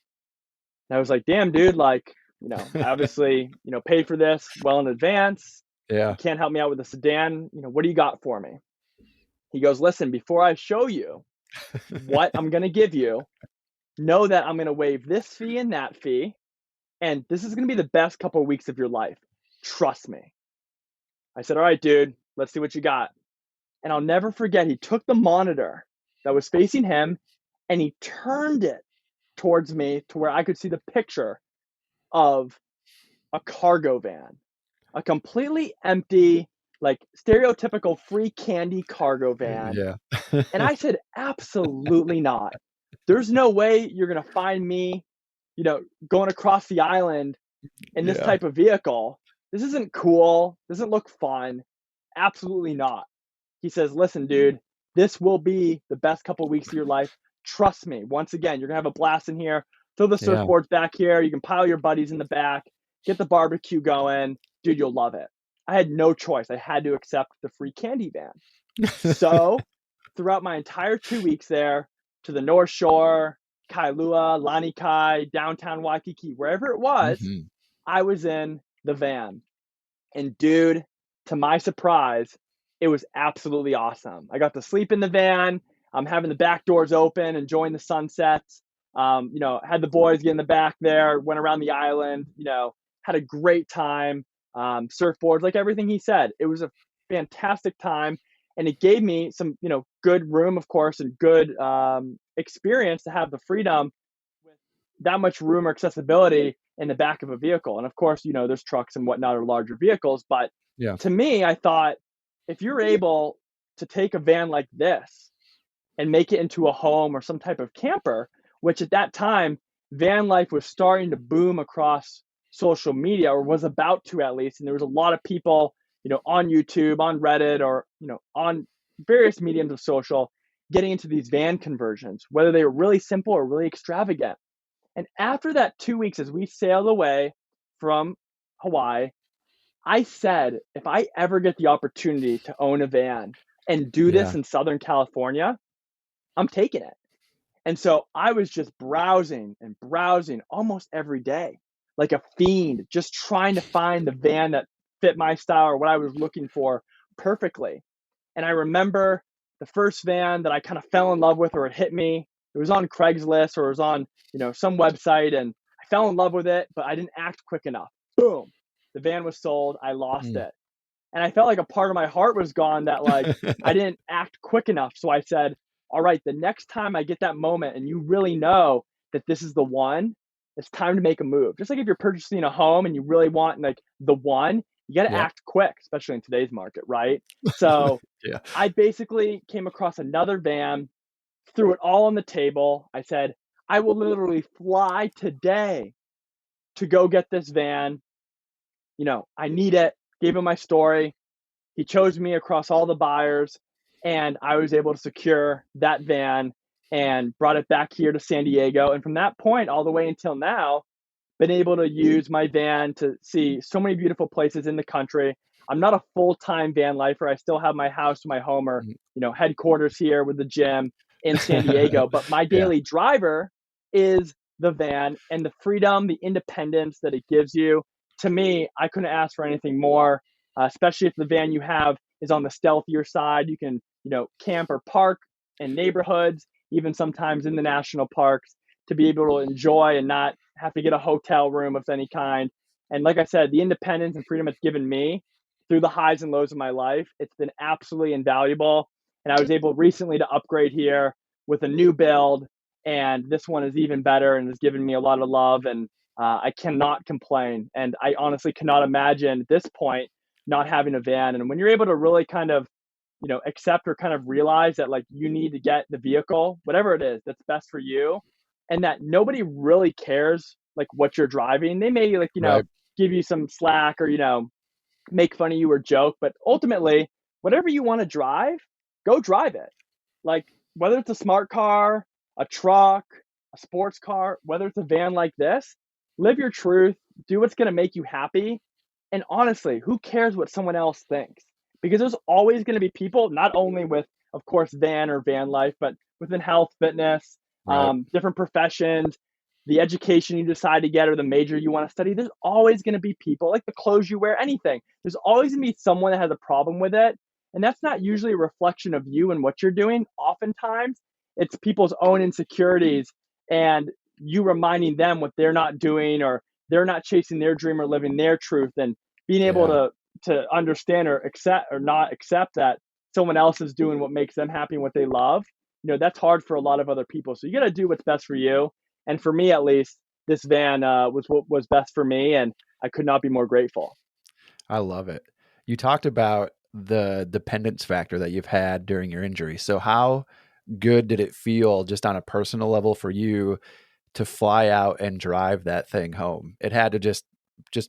And I was like, "Damn, dude, like, I obviously, paid for this well in advance. You Yeah. can't help me out with the sedan. What do you got for me?" He goes, "Listen, before I show you what I'm going to give you, know that I'm going to waive this fee and that fee. And this is going to be the best couple of weeks of your life. Trust me." I said, "All right, dude, let's see what you got." And I'll never forget, he took the monitor that was facing him and he turned it towards me to where I could see the picture of a cargo van, a completely empty, like stereotypical free candy cargo van. Yeah. And I said, "Absolutely not. There's no way you're going to find me, going across the island in this Yeah. type of vehicle. This isn't cool. Doesn't look fun. Absolutely not." He says, "Listen, dude, this will be the best couple of weeks of your life. Trust me. Once again, you're going to have a blast in here. Throw the Yeah. surfboards back here. You can pile your buddies in the back. Get the barbecue going. Dude, you'll love it." I had no choice. I had to accept the free candy van. So, throughout my entire 2 weeks there, to the North Shore, Kailua, Lanikai, downtown Waikiki, wherever it was, Mhm. I was in the van. And dude, to my surprise, it was absolutely awesome. I got to sleep in the van. I'm having the back doors open, enjoying the sunsets. Had the boys get in the back there, went around the island, had a great time. Surfboards, like everything he said. It was a fantastic time. And it gave me some, good room, of course, and good experience to have the freedom with that much room or accessibility in the back of a vehicle. And of course, there's trucks and whatnot or larger vehicles. But Yeah. to me, I thought if you're able to take a van like this and make it into a home or some type of camper, which at that time, van life was starting to boom across social media, or was about to at least. And there was a lot of people, on YouTube, on Reddit, or, on various mediums of social getting into these van conversions, whether they were really simple or really extravagant. And after that 2 weeks, as we sailed away from Hawaii, I said, if I ever get the opportunity to own a van and do this Yeah. in Southern California, I'm taking it. And so I was just browsing and browsing almost every day, like a fiend, just trying to find the van that fit my style or what I was looking for perfectly. And I remember the first van that I kind of fell in love with, or it hit me. It was on Craigslist, or it was on, some website, and I fell in love with it, but I didn't act quick enough. Boom. The van was sold. I lost Mm. it. And I felt like a part of my heart was gone, that like I didn't act quick enough. So I said, all right, the next time I get that moment and you really know that this is the one, it's time to make a move. Just like if you're purchasing a home and you really want like the one, you got to Yep. act quick, especially in today's market, right? So Yeah. I basically came across another van, threw it all on the table. I said, I will literally fly today to go get this van. I need it. Gave him my story. He chose me across all the buyers, and I was able to secure that van and brought it back here to San Diego. And from that point all the way until now, been able to use my van to see so many beautiful places in the country. I'm not a full-time van lifer. I still have my house, my home, or Mm. headquarters here with the gym in San Diego. But my Yeah. daily driver is the van, and the freedom, the independence that it gives you. To me, I couldn't ask for anything more. Especially if the van you have is on the stealthier side, you can camp or park in neighborhoods, even sometimes in the national parks, to be able to enjoy and not have to get a hotel room of any kind. And like I said, the independence and freedom it's given me through the highs and lows of my life, it's been absolutely invaluable. And I was able recently to upgrade here with a new build, and this one is even better and has given me a lot of love. And I cannot complain. And I honestly cannot imagine at this point not having a van. And when you're able to really kind of, accept or kind of realize that like you need to get the vehicle, whatever it is, that's best for you, and that nobody really cares like what you're driving. They may like, Right. give you some slack or, make fun of you or joke, but ultimately, whatever you want to drive, go drive it. Like whether it's a smart car, a truck, a sports car, whether it's a van like this, live your truth, do what's going to make you happy. And honestly, who cares what someone else thinks? Because there's always going to be people, not only with, of course, van or van life, but within health, fitness, Right. different professions, the education you decide to get or the major you want to study. There's always going to be people, like the clothes you wear, anything. There's always going to be someone that has a problem with it. And that's not usually a reflection of you and what you're doing. Oftentimes, it's people's own insecurities and you reminding them what they're not doing, or they're not chasing their dream or living their truth, and being able Yeah. to understand or accept or not accept that someone else is doing what makes them happy and what they love. That's hard for a lot of other people. So you got to do what's best for you. And for me, at least, this van was what was best for me, and I could not be more grateful. I love it. You talked about the dependence factor that you've had during your injury. So how good did it feel just on a personal level for you to fly out and drive that thing home? It had to just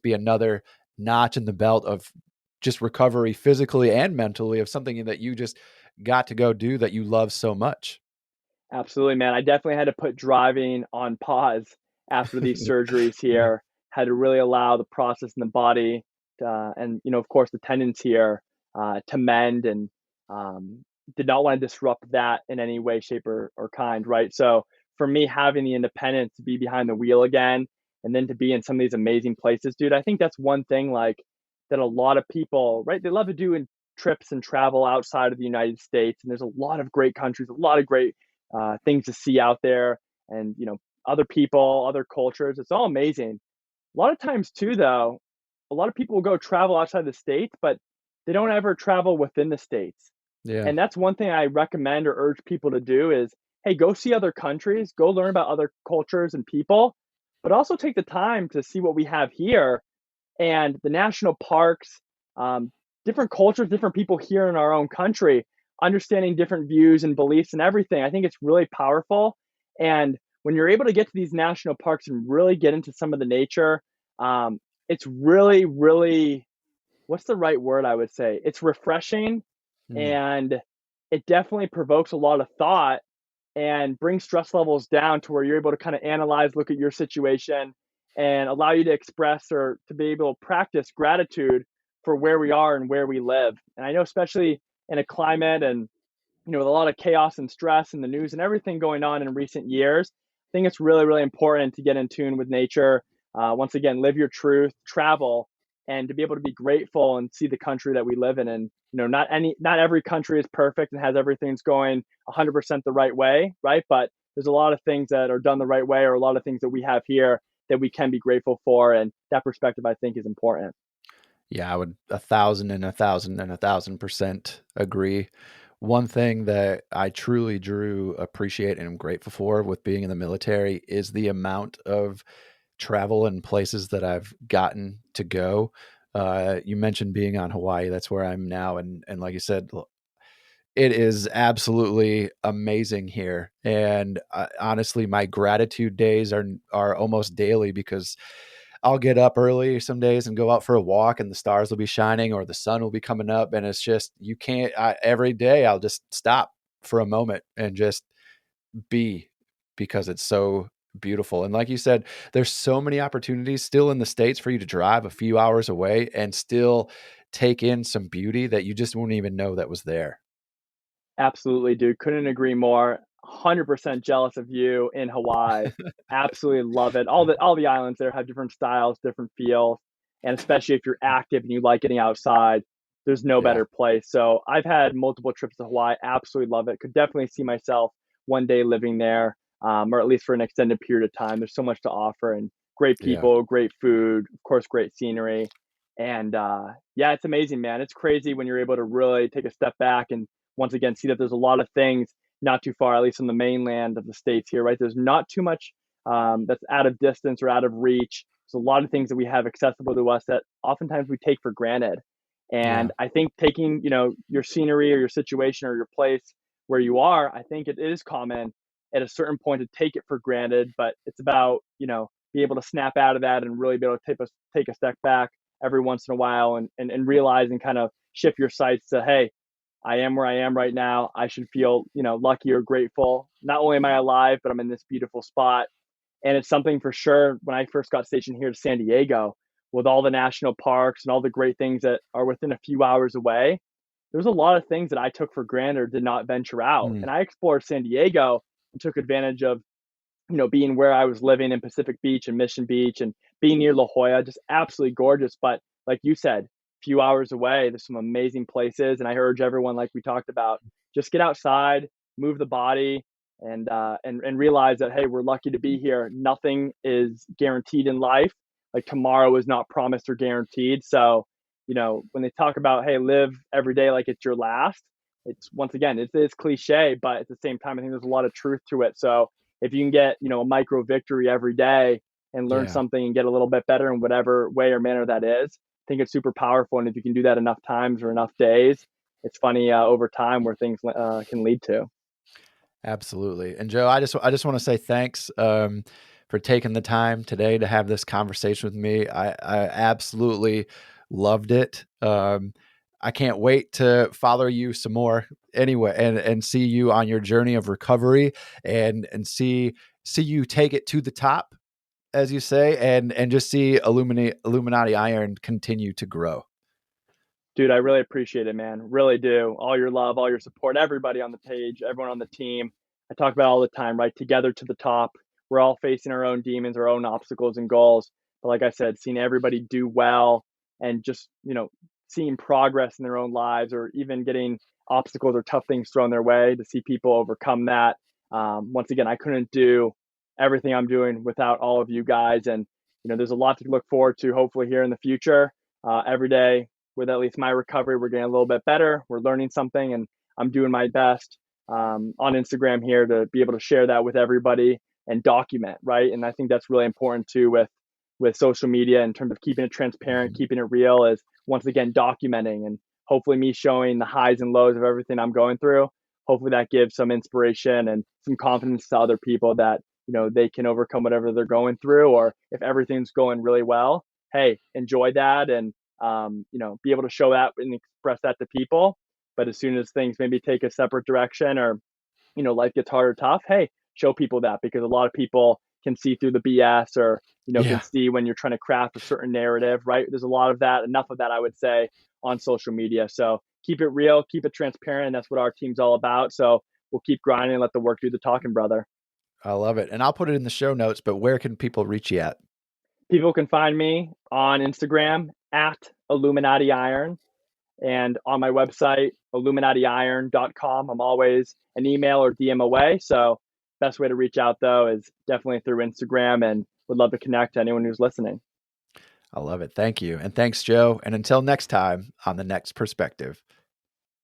be another notch in the belt of just recovery physically and mentally of something that you just got to go do that you love so much. Absolutely, man. I definitely had to put driving on pause after these surgeries Yeah. here. Had to really allow the process in the body, and of course, the tendons here to mend, and did not want to disrupt that in any way, shape, or kind. Right. So for me, having the independence to be behind the wheel again and then to be in some of these amazing places, dude. I think that's one thing like that a lot of people, right? They love to do in trips and travel outside of the United States, and there's a lot of great countries, a lot of great things to see out there, and other people, other cultures. It's all amazing. A lot of times too, though, a lot of people will go travel outside the states, but they don't ever travel within the states. Yeah. And that's one thing I recommend or urge people to do is, hey, go see other countries, go learn about other cultures and people, but also take the time to see what we have here and the national parks, um, different cultures, different people here in our own country, understanding different views and beliefs and everything. I think it's really powerful. And when you're able to get to these national parks and really get into some of the nature, it's really, really, what's the right word I would say? It's refreshing, Mm. and it definitely provokes a lot of thought and bring stress levels down to where you're able to kind of analyze, look at your situation, and allow you to express or to be able to practice gratitude for where we are and where we live. And I know, especially in a climate and with a lot of chaos and stress in the news and everything going on in recent years, I think it's really, really important to get in tune with nature. Once again, live your truth, travel, and to be able to be grateful and see the country that we live in. And not every country is perfect and has everything's going 100% the right way, right? But there's a lot of things that are done the right way, or a lot of things that we have here that we can be grateful for, and that perspective I think is important. Yeah, I would 1,000% agree. One thing that I truly, Drew, appreciate and am grateful for with being in the military is the amount of travel and places that I've gotten to go. You mentioned being on Hawaii. That's where I'm now, and like you said, it is absolutely amazing here. And honestly, my gratitude days are almost daily because I'll get up early some days and go out for a walk, and the stars will be shining or the sun will be coming up, and it's just you can't. Every day I'll just stop for a moment and just be, because it's so beautiful. And like you said, there's so many opportunities still in the States for you to drive a few hours away and still take in some beauty that you just wouldn't even know that was there. Absolutely, dude. Couldn't agree more. 100% jealous of you in Hawaii. Absolutely love it. All the islands there have different styles, different feels, and especially if you're active and you like getting outside, there's no Yeah. better place. So I've had multiple trips to Hawaii. Absolutely love it. Could definitely see myself one day living there, or at least for an extended period of time. There's so much to offer, and great Yeah. people, great food, of course, great scenery. And yeah, it's amazing, man. It's crazy when you're able to really take a step back and once again see that there's a lot of things not too far, at least on the mainland of the states here, right? There's not too much that's out of distance or out of reach. There's a lot of things that we have accessible to us that oftentimes we take for granted. Yeah. And I think taking, your scenery or your situation or your place where you are, I think it is common at a certain point to take it for granted, but it's about, be able to snap out of that and really be able to take a step back every once in a while and realize and kind of shift your sights to, hey, I am where I am right now. I should feel, lucky or grateful. Not only am I alive, but I'm in this beautiful spot. And it's something for sure when I first got stationed here to San Diego, with all the national parks and all the great things that are within a few hours away, there's a lot of things that I took for granted or did not venture out. Mm. And I explored San Diego and took advantage of being where I was living in Pacific Beach and Mission Beach and being near La Jolla, just absolutely gorgeous. But like you said, a few hours away, there's some amazing places. And I urge everyone, like we talked about, just get outside, move the body, and realize that hey, we're lucky to be here. Nothing is guaranteed in life. Like tomorrow is not promised or guaranteed. So, when they talk about hey, live every day like it's your last, it's once again, it's cliche, but at the same time, I think there's a lot of truth to it. So if you can get a micro victory every day and learn Yeah. something and get a little bit better in whatever way or manner that is, I think it's super powerful. And if you can do that enough times or enough days, it's funny over time where things can lead to. Absolutely. And Joe, I just want to say thanks for taking the time today to have this conversation with me. I absolutely loved it. I can't wait to follow you some more anyway, and see you on your journey of recovery, and see you take it to the top, as you say, and just see Illuminati Iron continue to grow. Dude, I really appreciate it, man. Really do. All your love, all your support, everybody on the page, everyone on the team. I talk about all the time, right? Together to the top. we're all facing our own demons, our own obstacles and goals. But like I said, seeing everybody do well and just, seeing progress in their own lives, or even getting obstacles or tough things thrown their way, to see people overcome that. Once again, I couldn't do everything I'm doing without all of you guys. And, there's a lot to look forward to hopefully here in the future. Every day with at least my recovery, we're getting a little bit better. We're learning something, and I'm doing my best on Instagram here to be able to share that with everybody and document, right? And I think that's really important too with social media in terms of keeping it transparent, keeping it real, is once again documenting, and hopefully me showing the highs and lows of everything I'm going through. Hopefully that gives some inspiration and some confidence to other people that they can overcome whatever they're going through. Or if everything's going really well, hey, enjoy that, and be able to show that and express that to people. But as soon as things maybe take a separate direction, or life gets hard or tough, hey, show people that, because a lot of people can see through the BS, or can Yeah. see when you're trying to craft a certain narrative, right? There's a lot of that, enough of that, I would say, on social media. So keep it real, keep it transparent, and that's what our team's all about. So we'll keep grinding and let the work do the talking, brother. I love it. And I'll put it in the show notes, but where can people reach you at? People can find me on Instagram at Illuminati Iron, and on my website, illuminatiiron.com. I'm always an email or DM away. So best way to reach out though is definitely through Instagram, and would love to connect to anyone who's listening. I love it. Thank you. And thanks, Joe. And until next time on The Next Perspective.